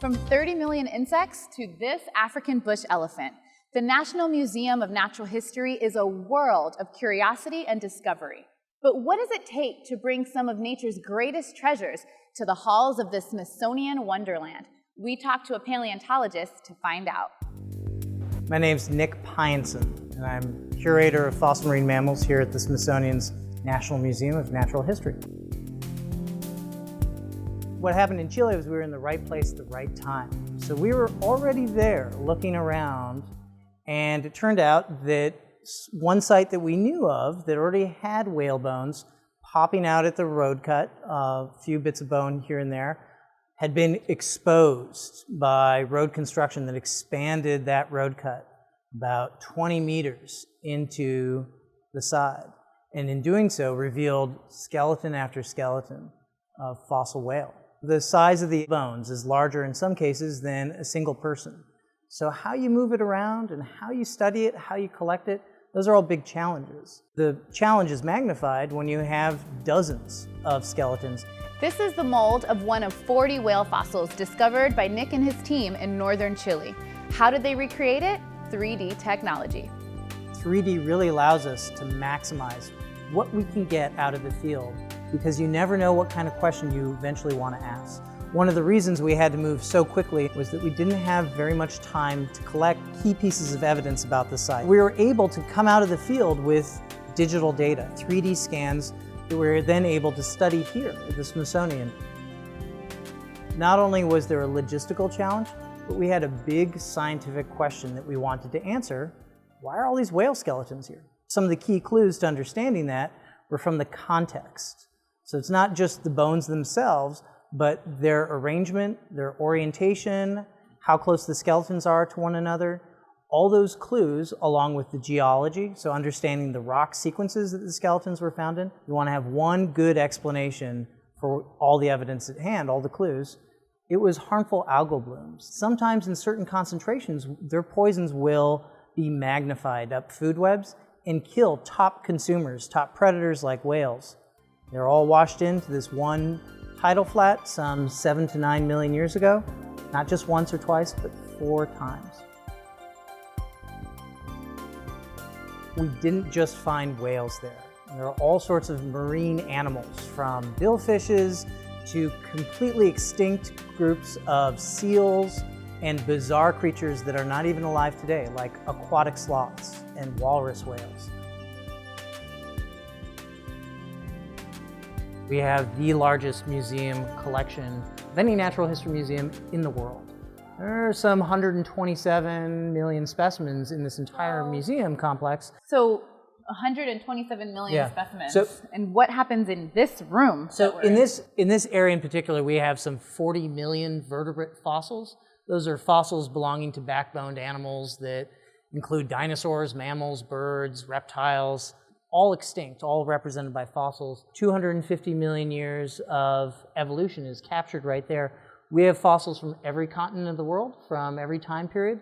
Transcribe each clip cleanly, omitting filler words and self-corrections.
From 30 million insects to this African bush elephant, the National Museum of Natural History is a world of curiosity and discovery. But what does it take to bring some of nature's greatest treasures to the halls of the Smithsonian Wonderland? We talked to a paleontologist to find out. My name's Nick Pyenson, and I'm curator of fossil marine mammals here at the Smithsonian's National Museum of Natural History. What happened in Chile was we were in the right place at the right time. So we were already there looking around, and it turned out that one site that we knew of that already had whale bones popping out at the road cut, a few bits of bone here and there, had been exposed by road construction that expanded that road cut about 20 meters into the side, and in doing so revealed skeleton after skeleton of fossil whale. The size of the bones is larger in some cases than a single person. So how you move it around and how you study it, how you collect it, those are all big challenges. The challenge is magnified when you have dozens of skeletons. This is the mold of one of 40 whale fossils discovered by Nick and his team in northern Chile. How did they recreate it? 3D technology. 3D really allows us to maximize what we can get out of the field, because you never know what kind of question you eventually want to ask. One of the reasons we had to move so quickly was that we didn't have very much time to collect key pieces of evidence about the site. We were able to come out of the field with digital data, 3D scans that we were then able to study here at the Smithsonian. Not only was there a logistical challenge, but we had a big scientific question that we wanted to answer. Why are all these whale skeletons here? Some of the key clues to understanding that were from the context. So it's not just the bones themselves, but their arrangement, their orientation, how close the skeletons are to one another. All those clues, along with the geology, so understanding the rock sequences that the skeletons were found in. You want to have one good explanation for all the evidence at hand, all the clues. It was harmful algal blooms. Sometimes in certain concentrations, their poisons will be magnified up food webs and kill top consumers, top predators like whales. They're all washed into this one tidal flat some 7 to 9 million years ago, not just once or twice, but 4 times. We didn't just find whales there. There are all sorts of marine animals, from billfishes to completely extinct groups of seals and bizarre creatures that are not even alive today, like aquatic sloths and walrus whales. We have the largest museum collection of any natural history museum in the world. There are some 127 million specimens in this entire museum complex. So 127 million specimens. So, and what happens in this room? So in this area in particular, we have some 40 million vertebrate fossils. Those are fossils belonging to backboned animals that include dinosaurs, mammals, birds, reptiles, all extinct, all represented by fossils. 250 million years of evolution is captured right there. We have fossils from every continent of the world, from every time period.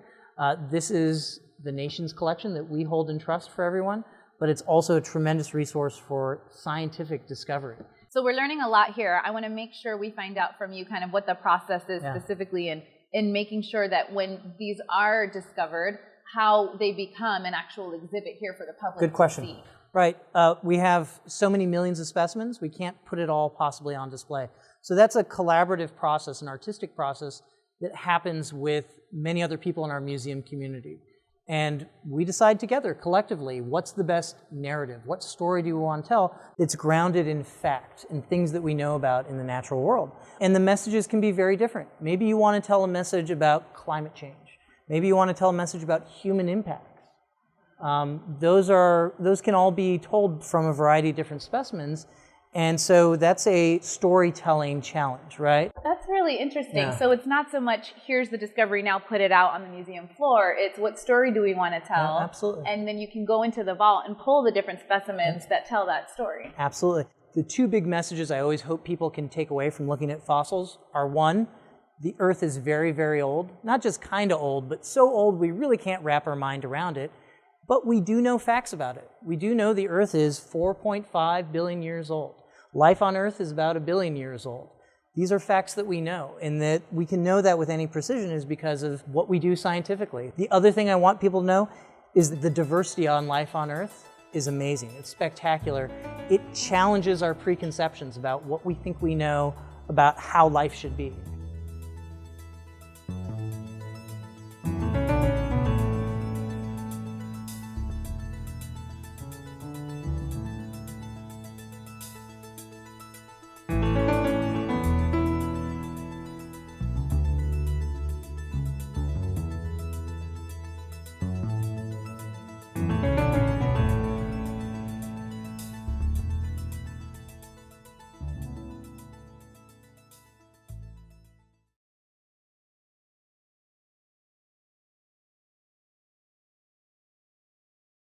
This is the nation's collection that we hold in trust for everyone, but it's also a tremendous resource for scientific discovery. So we're learning a lot here. I want to make sure we find out from you kind of what the process is specifically in making sure that when these are discovered, how they become an actual exhibit here for the public Good question. to see. Right. We have so many millions of specimens, we can't put it all possibly on display. So that's a collaborative process, an artistic process that happens with many other people in our museum community. And we decide together, collectively, what's the best narrative? What story do we want to tell that's grounded in fact and things that we know about in the natural world? And the messages can be very different. Maybe you want to tell a message about climate change. Maybe you want to tell a message about human impact. Those can all be told from a variety of different specimens, and so that's a storytelling challenge, right? That's really interesting. Yeah. So it's not so much, here's the discovery, now put it out on the museum floor. It's what story do we want to tell? Yeah, absolutely. And then you can go into the vault and pull the different specimens that tell that story. Absolutely. The two big messages I always hope people can take away from looking at fossils are, one, the Earth is very, very old. Not just kind of old, but so old we really can't wrap our mind around it. But we do know facts about it. We do know the Earth is 4.5 billion years old. Life on Earth is about 1 billion years old. These are facts that we know, and that we can know that with any precision is because of what we do scientifically. The other thing I want people to know is that the diversity on life on Earth is amazing. It's spectacular. It challenges our preconceptions about what we think we know about how life should be.